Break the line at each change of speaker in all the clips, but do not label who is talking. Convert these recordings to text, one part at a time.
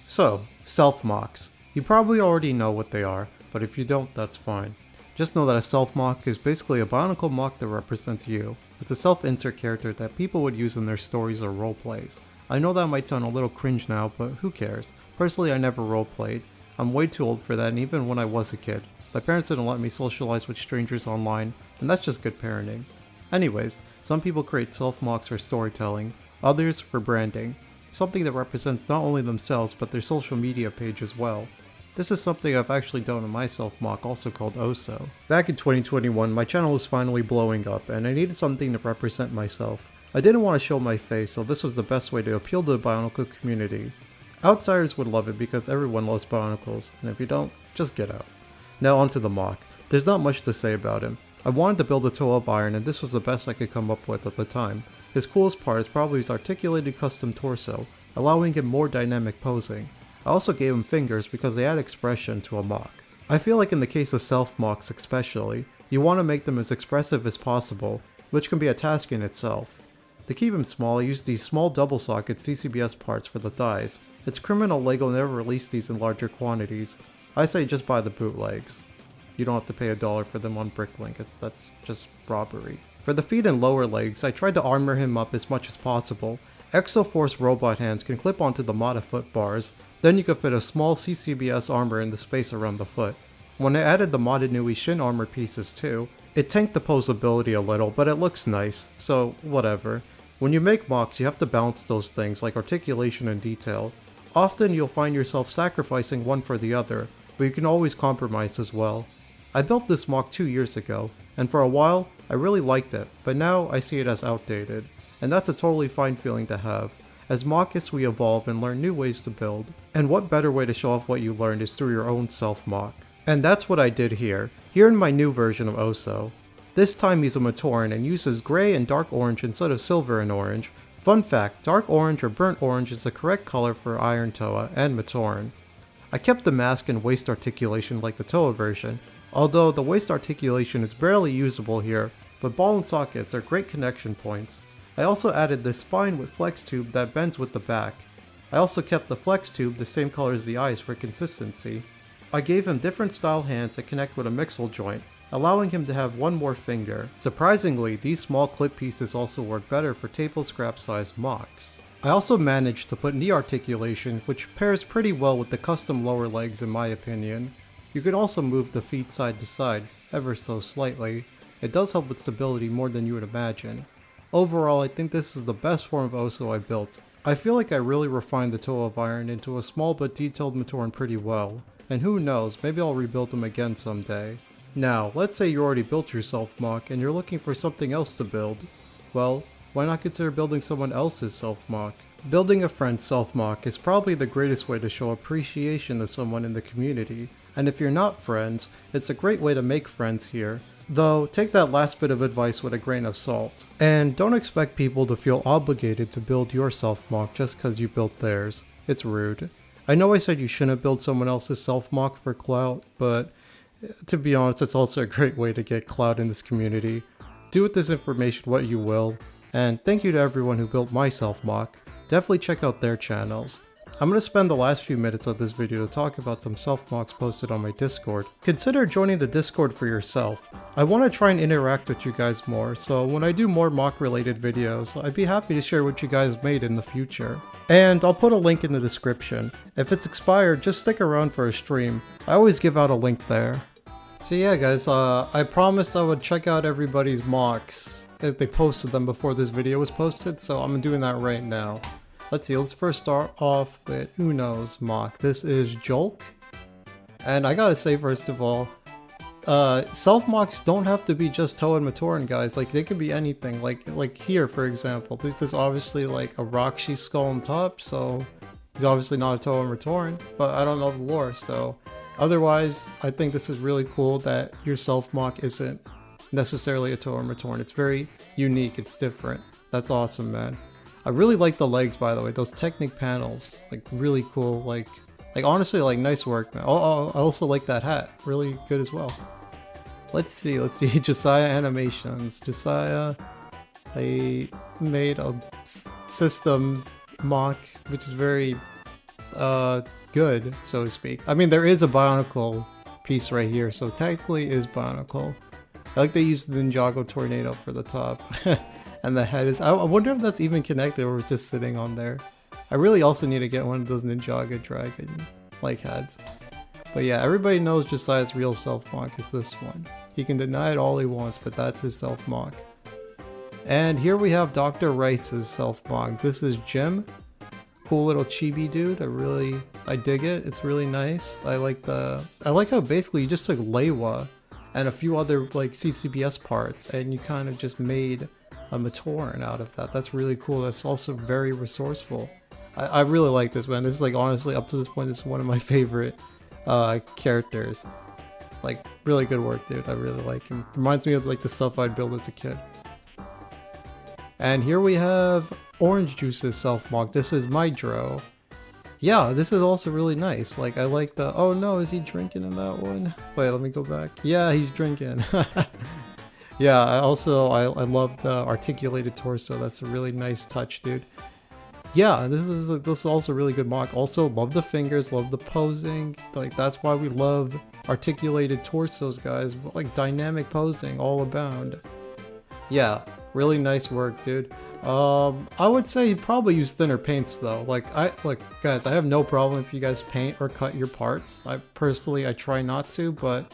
So, self-MOCs. You probably already know what they are, but if you don't, that's fine. Just know that a self-MOC is basically a Bionicle MOC that represents you. It's a self-insert character that people would use in their stories or roleplays. I know that might sound a little cringe now, but who cares? Personally, I never roleplayed. I'm way too old for that, and even when I was a kid, my parents didn't let me socialize with strangers online, and that's just good parenting. Anyways, some people create self-MOCs for storytelling, others for branding. Something that represents not only themselves but their social media page as well. This is something I've actually done in my self-MOC, also called Oso. Back in 2021, my channel was finally blowing up and I needed something to represent myself. I didn't want to show my face, so this was the best way to appeal to the Bionicle community. Outsiders would love it because everyone loves Bionicles, and if you don't, just get out. Now onto the MOC. There's not much to say about him. I wanted to build a toe of iron and this was the best I could come up with at the time. His coolest part is probably his articulated custom torso, allowing him more dynamic posing. I also gave him fingers because they add expression to a MOC. I feel like in the case of self-MOCs especially, you want to make them as expressive as possible, which can be a task in itself. To keep him small, I used these small double socket CCBS parts for the thighs. It's criminal LEGO never released these in larger quantities. I say just buy the bootlegs. You don't have to pay $1 for them on Bricklink, that's just robbery. For the feet and lower legs, I tried to armor him up as much as possible. Exoforce robot hands can clip onto the Mata foot bars, then you can fit a small CCBS armor in the space around the foot. When I added the modded Nui shin armor pieces too, it tanked the posability a little, but it looks nice, so whatever. When you make MOCs, you have to balance those things like articulation and detail. Often you'll find yourself sacrificing one for the other, but you can always compromise as well. I built this MOC 2 years ago, and for a while, I really liked it, but now I see it as outdated. And that's a totally fine feeling to have. As MOCists we evolve and learn new ways to build. And what better way to show off what you learned is through your own self-MOC. And that's what I did here in my new version of Oso. This time he's a Matoran and uses gray and dark orange instead of silver and orange. Fun fact, dark orange or burnt orange is the correct color for Iron Toa and Matoran. I kept the mask and waist articulation like the Toa version, although the waist articulation is barely usable here, but ball and sockets are great connection points. I also added this spine with flex tube that bends with the back. I also kept the flex tube the same color as the eyes for consistency. I gave him different style hands that connect with a mixel joint, allowing him to have one more finger. Surprisingly, these small clip pieces also work better for table scrap sized MOCs. I also managed to put knee articulation, which pairs pretty well with the custom lower legs in my opinion. You can also move the feet side to side, ever so slightly. It does help with stability more than you would imagine. Overall, I think this is the best form of Oso I built. I feel like I really refined the Toe of Iron into a small but detailed Matoran pretty well. And who knows, maybe I'll rebuild them again someday. Now, let's say you already built your self-MOC and you're looking for something else to build. Well, why not consider building someone else's self-MOC? Building a friend's self-MOC is probably the greatest way to show appreciation to someone in the community. And if you're not friends, it's a great way to make friends here. Though, take that last bit of advice with a grain of salt. And don't expect people to feel obligated to build your self-MOC just because you built theirs. It's rude. I know I said you shouldn't build someone else's self-MOC for clout, but to be honest, it's also a great way to get clout in this community. Do with this information what you will, and thank you to everyone who built my self-MOC. Definitely check out their channels. I'm going to spend the last few minutes of this video to talk about some self-MOCs posted on my Discord. Consider joining the Discord for yourself. I want to try and interact with you guys more, so when I do more MOC related videos, I'd be happy to share what you guys made in the future. And I'll put a link in the description. If it's expired, just stick around for a stream. I always give out a link there. So yeah guys, I promised I would check out everybody's MOCs if they posted them before this video was posted, so I'm doing that right now. Let's see, let's first start off with Uno's MOC. This is Jolk. And I gotta say first of all, self-MOCs don't have to be just Toa and Matoran guys, like they could be anything, like here for example. This is obviously like a Rakshi skull on top, so he's obviously not a Toa and Matoran, but I don't know the lore, so otherwise I think this is really cool that your self-MOC isn't necessarily a Toa and Matoran. It's very unique, it's different. That's awesome, man. I really like the legs, by the way, those Technic panels, like really cool, like honestly, like nice work, man. Oh, I also like that hat, really good as well. Let's see, Josiah animations. Josiah, they made a system MOC, which is very good, so to speak. I mean, there is a Bionicle piece right here, so technically is Bionicle. I like they used the Ninjago Tornado for the top. And the head is... I wonder if that's even connected or it's just sitting on there. I really also need to get one of those Ninjago Dragon like heads. But yeah, everybody knows Josiah's real self-mock is this one. He can deny it all he wants, but that's his self-mock. And here we have Dr. Rice's self-mock. This is Jim. Cool little chibi dude. I dig it. It's really nice. I like how basically you just took Leiwa and a few other like CCBS parts and you kind of just made a Matoran out of that. That's really cool. That's also very resourceful. I really like this, man. This is like honestly up to this point, this is one of my favorite characters. Like really good work, dude. I really like him. Reminds me of like the stuff I'd build as a kid. And here we have Orange Juice's self-mock. This is Mydro. Yeah, this is also really nice. Like I like the... Oh no, is he drinking in that one? Wait, let me go back. Yeah, he's drinking. Yeah, I love the articulated torso. That's a really nice touch, dude. Yeah, this is also a really good mock. Also, love the fingers, love the posing. Like that's why we love articulated torsos, guys. Like dynamic posing all abound. Yeah, really nice work, dude. I would say you probably use thinner paints though. Like guys, I have no problem if you guys paint or cut your parts. I try not to, but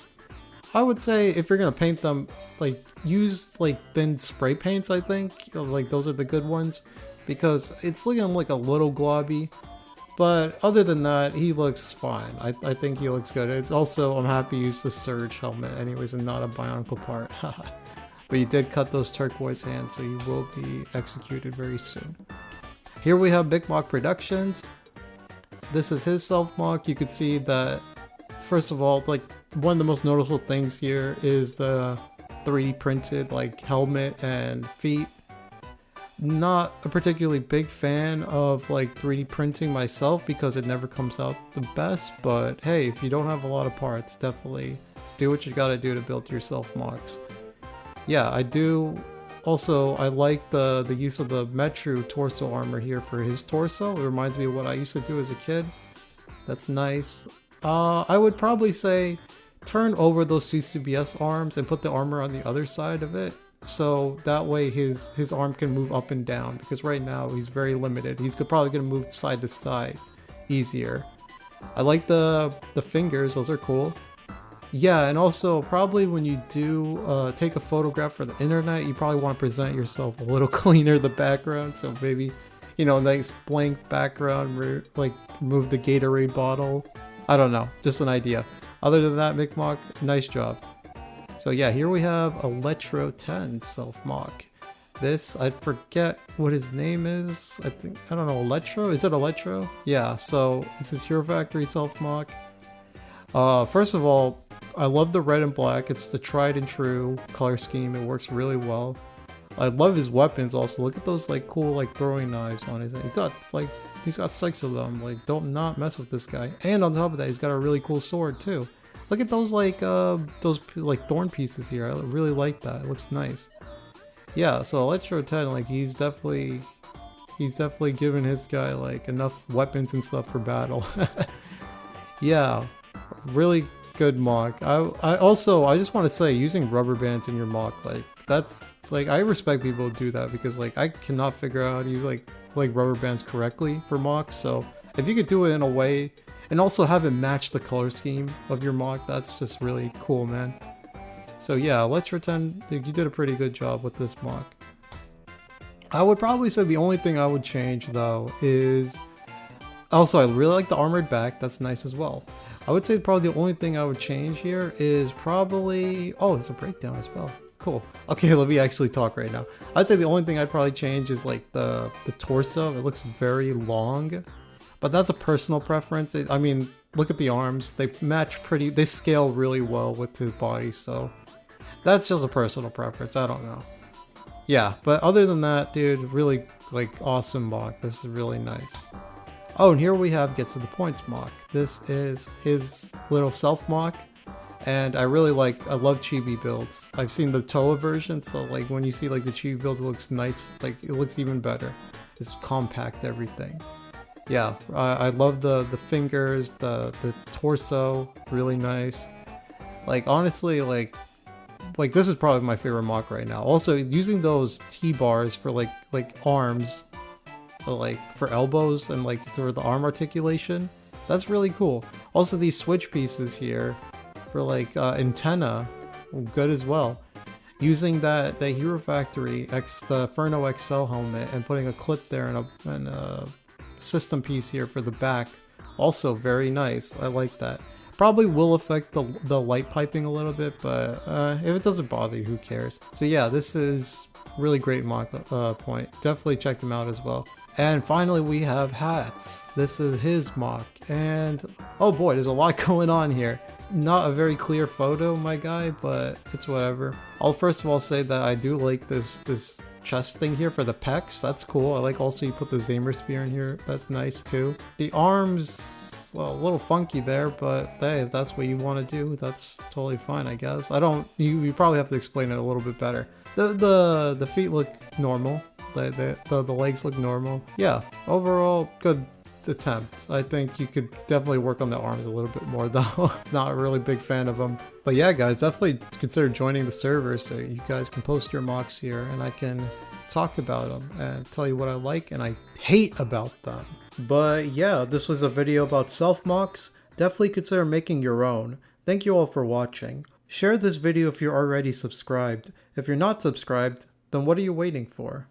I would say if you're gonna paint them, like use like thin spray paints. I think like those are the good ones because it's looking like a little globby. But other than that, he looks fine. I think he looks good. It's also I'm happy you used the Surge helmet anyways and not a Bionicle part. But you did cut those turquoise hands, so you will be executed very soon. Here we have Big MOC Productions. This is his self-mock. You could see that, first of all, like one of the most noticeable things here is the 3D printed like helmet and feet. Not a particularly big fan of like 3D printing myself because it never comes out the best, but hey, if you don't have a lot of parts, definitely do what you gotta do to build your self-mocks. Yeah, I do. Also, I like the use of the Metru torso armor here for his torso. It reminds me of what I used to do as a kid. That's nice. I would probably say turn over those CCBS arms and put the armor on the other side of it. So that way his arm can move up and down because right now he's very limited. He's probably going to move side to side easier. I like the fingers. Those are cool. Yeah, and also probably when you do take a photograph for the internet, you probably want to present yourself a little cleaner, the background. So maybe, you know, nice blank background, like move the Gatorade bottle. I don't know, just an idea. Other than that, MOC, nice job. So yeah, here we have Electro 10 self-mock. This, I forget what his name is. I don't know, Electro? Is it Electro? Yeah, so this is Hero Factory self-mock. First of all, I love the red and black. It's the tried and true color scheme. It works really well. I love his weapons also. Look at those like cool like throwing knives on his head. He's got 6 of them. Like don't not mess with this guy. And on top of that, he's got a really cool sword too. Look at those like thorn pieces here. I really like that. It looks nice. Yeah, so Electro 10, like he's definitely given his guy like enough weapons and stuff for battle. Yeah, really good mock. I just want to say using rubber bands in your mock, like that's like I respect people who do that because like I cannot figure out how to use like rubber bands correctly for mocks. So if you could do it in a way and also have it match the color scheme of your mock, that's just really cool, man. So yeah, Electro 10, you did a pretty good job with this mock. I would probably say the only thing I would change though is also I really like the armored back. That's nice as well. I would say probably the only thing I would change here is probably... Oh, it's a breakdown as well. Cool. Okay, let me actually talk right now. I'd say the only thing I'd probably change is like the torso. It looks very long, but that's a personal preference. I mean, look at the arms. They match pretty... They scale really well with his body, so that's just a personal preference. I don't know. Yeah, but other than that, dude, really like awesome mock. This is really nice. Oh, and here we have Get to the Points mock. This is his little self-mock, and I love chibi builds. I've seen the Toa version, so like when you see like the chibi build, it looks nice, like it looks even better. It's compact, everything. Yeah, I love the fingers, the torso, really nice. Like honestly, like this is probably my favorite MOC right now. Also, using those T-bars for like arms, like for elbows and like for the arm articulation, that's really cool. Also, these switch pieces here for like antenna, good as well. Using that Hero Factory the Furno XL helmet and putting a clip there and a system piece here for the back, also very nice. I like that. Probably will affect the light piping a little bit, but if it doesn't bother you, who cares? So yeah, this is really great MOC point. Definitely check him out as well. And finally we have hats. This is his MOC, and oh boy, there's a lot going on here. Not a very clear photo, my guy, but it's whatever. I'll first of all say that I do like this chest thing here for the pecs. That's cool. I like also you put the Zamer spear in here. That's nice too. The arms, well, a little funky there, but hey, if that's what you want to do, that's totally fine, I guess. You probably have to explain it a little bit better. The feet look normal. The legs look normal. Yeah, overall good attempt. I think you could definitely work on the arms a little bit more though. Not a really big fan of them. But yeah, guys, definitely consider joining the server so you guys can post your MOCs here and I can talk about them and tell you what I like and I hate about them. But yeah, this was a video about self MOCs. Definitely consider making your own. Thank you all for watching. Share this video if you're already subscribed. If you're not subscribed, then what are you waiting for?